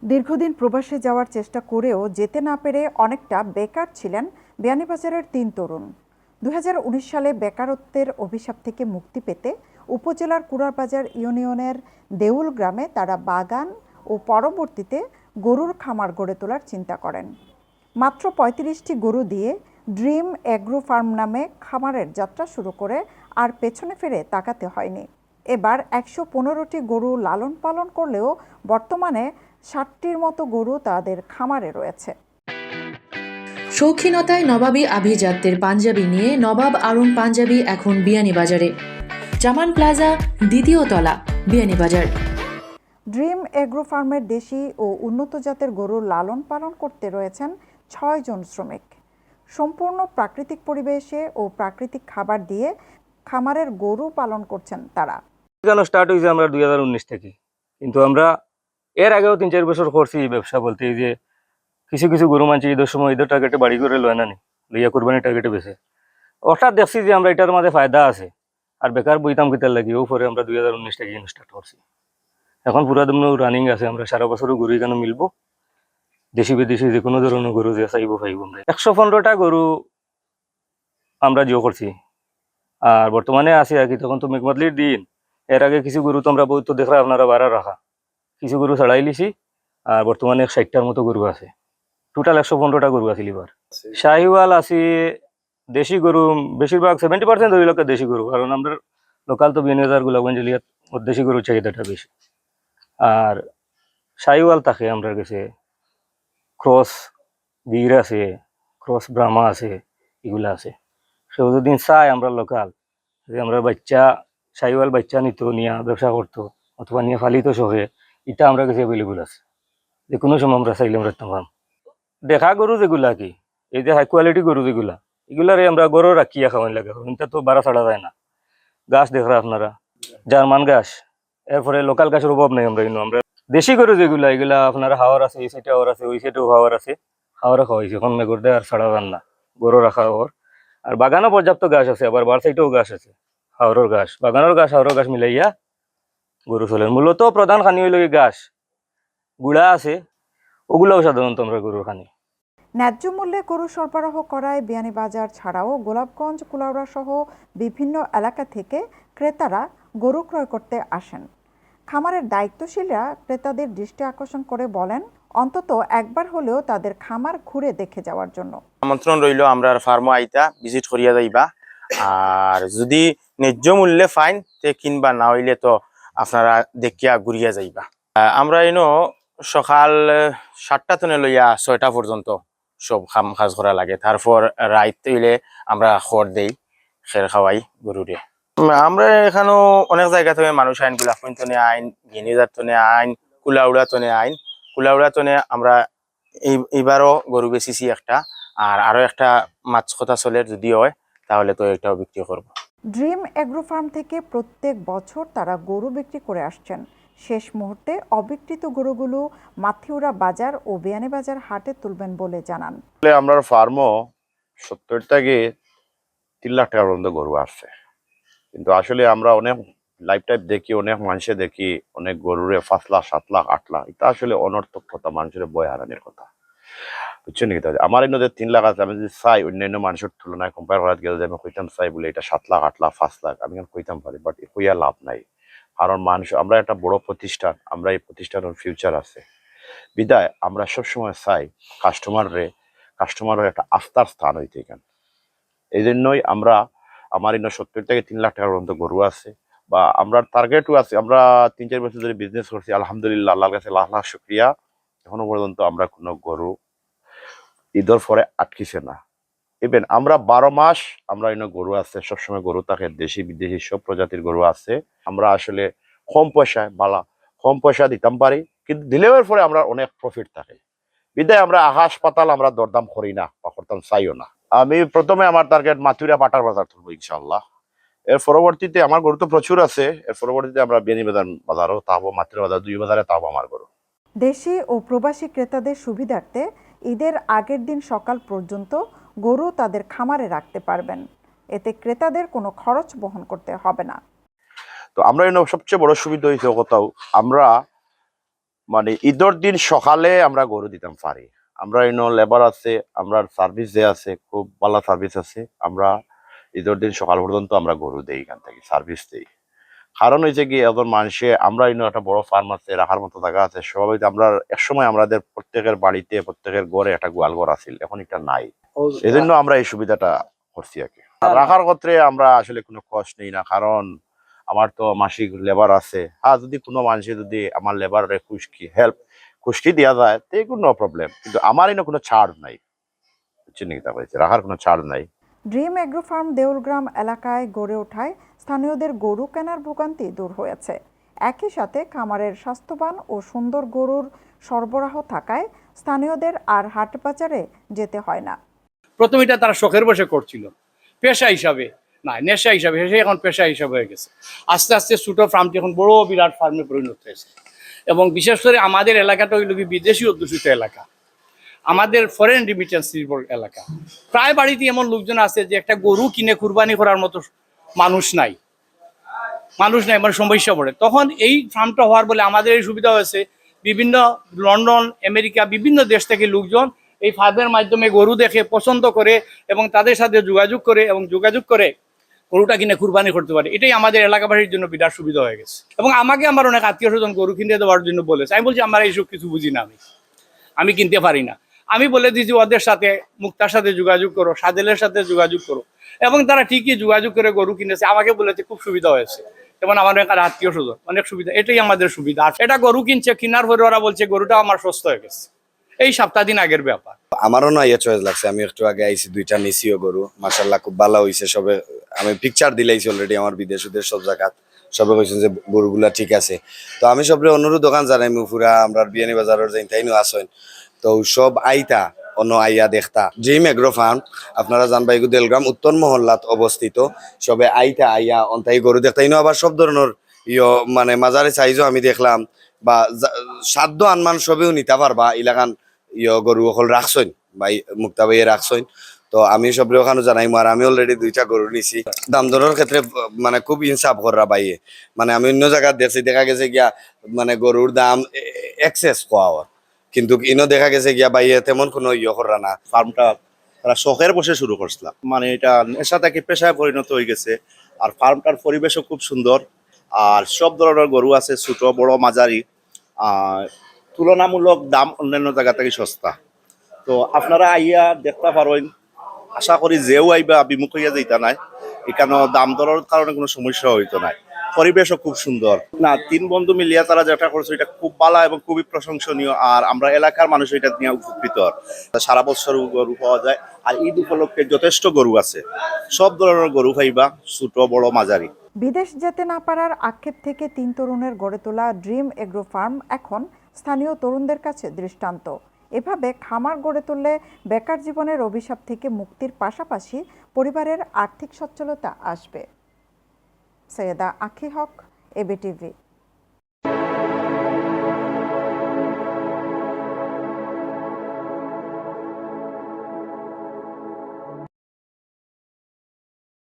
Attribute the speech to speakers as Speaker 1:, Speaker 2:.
Speaker 1: দীর্ঘদিন প্রবাসে যাওয়ার চেষ্টা করেও যেতে না পেরে অনেকটা বেকার ছিলেন বিয়ানীবাজারের ৩ তরুণ। ২০১৯ সালে বেকারত্বের অভিশাপ থেকে মুক্তি পেতে উপজেলার কুড়ারবাজার ইউনিয়নের দেউল গ্রামে তারা বাগান ও পরবর্তীতে গরুর খামার গড়ে তোলার চিন্তা করেন। মাত্র ৩৫টি গরু দিয়ে ড্রিম এগ্রো ফার্ম নামে খামারের যাত্রা শুরু করে আর পেছনে ফিরে তাকাতে হয়নি। এবার ১১৫টি গরু লালন পালন করলেও বর্তমানে ৬০টির মতো গরু তাদের খামারে রয়েছে।
Speaker 2: শৌখিনতায় নবাবী আভিজাত্যের পাঞ্জাবি নিয়ে নবাব আরং পাঞ্জাবি এখন বিয়ানীবাজারে। জামান প্লাজা, ২য় তলা, বিয়ানীবাজার।
Speaker 1: ড্রিম এগ্রো ফার্মের দেশি ও উন্নত জাতের গরুর লালন পালন করতে রয়েছেন ৬ জন শ্রমিক। সম্পূর্ণ প্রাকৃতিক পরিবেশে ও প্রাকৃতিক খাবার দিয়ে খামারের গরু পালন করছেন তারা।
Speaker 3: স্টার্ট হয়েছে আমরা ২০১৯ থেকে, কিন্তু আমরা এর আগেও ৩-৪ বছর করছি এই ব্যবসা। বলতে এই যে কিছু কিছু গরু মানছি ঈদের সময় ঈদের টার্গেটে বাড়ি করে লয় না নি, লইয়া কোরবানির টার্গেটে বেছে হঠাৎ দেখছি যে আমরা এটার মাঝে ফায়দা আছে আর বেকার বইতাম কিতার লাগি। ও পরে আমরা ২০১৯ থেকে স্টার্ট করছি। এখন পুরা দিন রানিং আছে। আমরা সারা বছরও গরু এখানে মিলবো, দেশি বিদেশি যে কোনো ধরনের গরু যে চাইব পাইব। আমরা ১১৫টা গরু আমরা জিও করছি আর বর্তমানে আছি আর কি। তখন তো মেঘমাতলির দিন, এর আগে কিছু গরু তো আমরা বহুত দেখা আপনারা বাড়া রাখা, কিছু গরু ছাড়াই লিছি আর বর্তমানে ৬০টার মতো গরু আছে। টোটাল ১১৫টা গরু আছে। লিবার শাহিওয়াল আছে, দেশি গরু বেশিরভাগ 70% ধরি লোকের দেশি গরু, কারণ আমরা লোকাল তো বিয়ানীবাজার গোলাপগঞ্জ এলিয়াত দেশি গরুর চাহিদাটা বেশি। আর শাহিওয়াল থাকে আমরা কাছে, ক্রস গির আছে, ক্রস ব্রাহ্মা আছে, এগুলা আছে। সেও যদি চাই আমরা লোকাল যে আমরা বাচ্চা শাহিওয়াল বাচ্চা নিত, নিয়ে ব্যবসা করতো অথবা নিয়ে ফালিত শখে, এটা আমরা কাছে অ্যাভেলেবল আছে। যে কোনো সময় আমরা চাইলে আমরা পাম। দেখা গরু যেগুলা কি, এই যে হাই কোয়ালিটি গরু যেগুলা, এগুলারে আমরা গরু রাখিয়া খাওয়াই লাগে। এটা তো বাড়া ছাড়া যায় না। গাছ দেখরা আপনারা, জার্মান গাছ, এরপরে লোকাল গাছের অভাব নেই। আমরা দেশি গরু যেগুলা, এগুলা আপনারা হাওয়ার আছে, এই সাইডে হাওয়ার আছে, ওই সাইডেও হাওয়ার আছে, হাওয়ারে খাওয়াইছে। এখন মেঘর দেয় আর ছাড়া যান না, গরু রাখা হওয়ার। আর বাগানও পর্যাপ্ত গাছ আছে, আবার বার সাইডেও গাছ আছে, হাওরের গাছ, বাগানের গাছ, হাওরের গাছ মিলাইয়া গরু চলেন। মূলত প্রধান খানি হইল গাছ, গুড়া আছে, ওগুলাও সাধারণত আমরা গরুর খানি।
Speaker 1: ন্যায্য মূল্যে গরু সরবরাহ করায় বিয়ানীবাজার ছাড়াও গোলাপগঞ্জ, কুলাউড়া সহ বিভিন্ন এলাকা থেকে ক্রেতারা গরু ক্রয় করতে আসেন। খামারের দায়িত্বশীলরা ক্রেতাদের দৃষ্টি আকর্ষণ করে বলেন অন্তত একবার হলেও তাদের খামার ঘুরে দেখে যাওয়ার জন্য।
Speaker 4: আমন্ত্রণ রইল, আমরা ফার্মও আইতা ভিজিট করিয়া যাইবা। আর যদি ন্যায্য মূল্যে ফাইন তে কিনবা, না হইলে তো আপনারা দেখিয়া ঘুরিয়া যাইবা। আমরা এনো সকাল 7টা থেকে লইয়া 6টা পর্যন্ত সব কাম কাজ করা লাগে। তারপর রাইত হইলে আমরা খড় দেই, খের খাওয়াই গরুরে। আমরা এখানেও অনেক জায়গা থেকে মানুষ আইন, গোলাপগঞ্জ তনে আইন, বিয়ানীবাজার তনে আইন, কুলাউড়া তনে আইন। কুলাউড়া তনে আমরা এইবারও গরু বেচিছি একটা, আর আরো একটা মাছ কথা চলে, যদি হয় তাহলে তো এটাও বিক্রি করব।
Speaker 1: ড্রিম এগ্রো ফার্ম থেকে প্রত্যেক বছর তারা গরু বিক্রি করে আসছেন। শেষ মুহূর্তে অবিকৃত গরুগুলো মাথিউরা বাজার ও বিয়ানীবাজার হাটে তুলবেন বলে জানান।
Speaker 5: আমরা ফার্মও 70 থেকে 3 লাখ টাকার পর্যন্ত গরু আসছে, কিন্তু আসলে আমরা অনেক লাইফ টাইপ দেখি, অনেক মানুষে দেখি অনেক গরুরে 5 লাখ, 7 লাখ, 8 লাখ। এটা আসলে অনর্থক কথা, মানুষের বয় হারানোর কথা, বুঝছেন কি? আমার এনে যে 3 লাখ আছে, আমি যদি চাই অন্যান্য মানুষের তুলনায় কম্পেয়ার করার গেলে আমি কইতাম চাই বলে এটা 7 লাখ, 8 লাখ, 5 লাখ আমি কইতাম পারি, বাট কইয়া লাভ নাই। কারণ মানুষ, আমরা একটা বড় প্রতিষ্ঠান, আমরা এই প্রতিষ্ঠানের ফিউচার আছে বিদায় আমরা সবসময় চাই কাস্টমারের একটা আস্থার স্থান হইতে। এখানে এই জন্যই আমরা, আমার এনে 70 থেকে 3 লাখ টাকার পর্যন্ত গরু আছে, বা আমরা টার্গেটও আছে। আমরা 3-4 বছর ধরে বিজনেস করছি, আলহামদুলিল্লাহ, আল্লাহর কাছে লাখ লাখ শুকরিয়া। এখনো পর্যন্ত আমরা কোনো গরু ঈদের পরে আটকিছে না। ইভেন আমরা 12 মাস আমরা এনে গরু আছে, সবসময় গরু থাকে, দেশি বিদেশি সব প্রজাতির গরু আছে। আমরা আসলে কম পয়সা দিতাম পারি, কিন্তু দিলেও পরে আমরা অনেক প্রফিট থাকে বিদায় আমরা আকাশ পাতাল আমরা দরদাম করি না বা করতাম চাইও না। আমি প্রথমে আমার টার্গেট মাথুরা পাটার বাজার তুলবো ইনশাল্লাহ। এর পরবর্তীতে আমার গরু তো প্রচুর আছে, এর পরবর্তীতে আমরা বিয়ানীবাজার বাজারও তাবো, মাথুরা বাজার, 2 বাজারে তাবো আমার গরু।
Speaker 1: দেশি ও প্রবাসী ক্রেতাদের সুবিধার্থে ঈদের আগের দিন সকাল পর্যন্ত গরু তাদের খামারে রাখতে পারবেন। এতে ক্রেতাদের কোনো খরচ বহন করতে হবে না।
Speaker 5: তো আমরা সবচেয়ে বড় সুবিধা হয়েছে কোথাও আমরা মানে ঈদের দিন সকালে আমরা গরু দিতাম পারি। আমরা লেবার আছে, আমরা সার্ভিস যে আছে, খুব ভালো সার্ভিস আছে। আমরা ঈদের দিন সকাল পর্যন্ত আমরা গরু দেই, এখান থেকে সার্ভিস দেই। কারণ হয়েছে কি এখন মানুষে আমরা একটা বড় ফার্ম আছে, রাখার মতো জায়গা আছে। স্বাভাবিক আমরা একসময় আমাদের প্রত্যেকের বাড়িতে প্রত্যেকের ঘরে একটা গোয়াল ঘর আছিল, এখন এটা নাই। এই জন্য আমরা এই সুবিধাটা করছি আর কি। রাখার ক্ষেত্রে আমরা আসলে কোনো কষ্ট নেই না, কারণ আমার তো মাসিক লেবার আছে। হ্যাঁ, যদি কোনো মানুষে যদি আমার লেবারের খুশকি দেওয়া যায় তো কোনো প্রবলেম, কিন্তু আমার কোনো ছাড় নাই, বুঝছেন নাকি? তা হয়েছে রাখার কোনো ছাড় নাই।
Speaker 1: ড্রিম এগ্রো ফার্ম দেউলগ্রাম এলাকায় গড়ে ওঠায় স্থানীয়দের গরু কেনার ভোগান্তি দূর হয়েছে। একই সাথে খামারের স্বাস্থ্যবান ও সুন্দর গরুর সরবরাহ থাকায় স্থানীয়দের আর হাট বাজারে যেতে হয় না।
Speaker 6: প্রথমে এটা তারা শখের বসে করছিল, পেশা হিসাবে না, নেশা হিসাবে, সে এখন পেশা হিসাবে হয়ে গেছে। আস্তে আস্তে ছোটো ফার্মটি এখন বড় বিরাট ফার্মে পরিণত হয়েছে। এবং বিশেষ করে আমাদের এলাকাটা হইল কি বিদেশি অধ্যুষিত এলাকা, আমাদের ফরেন রিমিটেন্স নির্ভর এলাকা। প্রায় বাড়িতে এমন লোকজন আছে যে একটা গরু কিনে কুরবানি করার মতো মানুষ নাই, মানে সমস্যা পড়ে। তখন এই ফার্মটা হওয়ার বলে আমাদের এই সুবিধা হয়েছে, বিভিন্ন লন্ডন, আমেরিকা, বিভিন্ন দেশ থেকে লোকজন এই ফার্মের মাধ্যমে গরু দেখে পছন্দ করে এবং তাদের সাথে যোগাযোগ করে গরুটা কিনে কুরবানি করতে পারে। এটাই আমাদের এলাকাবাসীর জন্য বিরাট সুবিধা হয়ে গেছে। এবং আমাকে আমার অনেক আত্মীয় স্বজন গরু কিনে দেওয়ার জন্য বলেছে। আমি বলছি আমার এইসব কিছু বুঝি না, আমি কিনতে পারি না। আমি বলে দিয়েছি ওদের সাথে, মুক্তার সাথে যোগাযোগ করো, সাদেলের সাথে যোগাযোগ করো, এবং তারা ঠিকই যোগাযোগ করে গরু কিনেছে। আমাকে বলেছে খুব সুবিধা হয়েছে, যেমন আমার একটা আত্মীয় স্বজন অনেক সুবিধা। এটাই আমাদের সুবিধা। আর এটা গরু কিনছে, কেনার পরে ওরা বলছে গরুটা আমার সুস্থ হয়ে গেছে। এই সপ্তাহ দিন আগের ব্যাপার।
Speaker 7: আমারও না ইয়ে চয়েস লাগছে। আমি একটু আগে আইছি, দুইটা নিছিও গরু, মাশাআল্লাহ খুব ভালো হইছে। সবে আমি পিকচার দিলাইছি অলরেডি আমার বিদেশিদের সব জায়গা, সবে কইছেন যে গরুগুলা ঠিক আছে। তো আমি সবরে অনুরোধ দোকান জানাই পুরা আমরা বিয়ানি বাজারের যাই তাইনো আসেন, তো সব আইতা অন্য আইয়া দেখতা। ড্রিম এগ্রো ফার্ম আপনারা জানবা এগু দেলগ্রাম উত্তর মহল্লাত অবস্থিত। সবে আইতা আইয়া অন্তাই গরু দেখতাইনো। আবার সব ধরনের মানে মাজারে সাইজও আমি দেখলাম, বা সাধ্য আনমান সবেও নিতে পারবা। ইলাকান গরু অকল রাখছইন ভাই, মুক্তা ভাইয়ে রাখছইন। তো আমি সবরে ওখানে জানাই, আর আমি অলরেডি দুইটা গরু নিছি। দাম দরের ক্ষেত্রে মানে খুব ইনসাফ করা বাইয়ে। মানে আমি অন্য জায়গায় দেখছি, দেখা গেছে গিয়া মানে গরুর দাম এক্সেস খাওয়া, কিন্তু ইনো দেখা গেছে গিয়া বাইয়ে তেমন কোনো করা না।
Speaker 8: ফার্মটা তারা শখের বসে শুরু করছিলাম, মানে এটা নেশা থেকে পেশায় পরিণত হয়ে গেছে। আর ফার্মটার পরিবেশও খুব সুন্দর, আর সব ধরনের গরু আছে, ছোট বড় মাঝারি। তুলনামূলক দাম অন্যান্য জায়গা থেকে সস্তা। তো আপনারা আইয়া দেখতে পারেন। আশা করি যেও আইবা বিমুখ হইয়া যাইতা নাই, এখানে দাম দরের কারণে কোনো সমস্যা হইতো নাই। পরিবেশও খুব সুন্দর। না, তিন বন্ধু মিলিয়া তারা যেটা করছে এটা খুব ভালো এবং খুবই প্রশংসনীয়। আর আমরা এলাকার মানুষ এটা নিয়ে উপকৃত। সারা বছর গরু পাওয়া যায়, আর ঈদ উপলক্ষে যথেষ্ট গরু আছে, সব ধরনের গরু পাইবা, ছোট বড় মাঝারি।
Speaker 1: বিদেশ যেতে না পারার আক্ষেপ থেকে 3 তরুণের গড়ে তোলা ড্রিম এগ্রো ফার্ম এখন স্থানীয় তরুণদের কাছে দৃষ্টান্ত। এভাবে খামার গড়ে তুললে বেকার জীবনের অভিশাপ থেকে মুক্তির পাশাপাশি পরিবারের আর্থিক সচ্ছলতা আসবে। সৈয়দা আখি হক, এবিটিভি।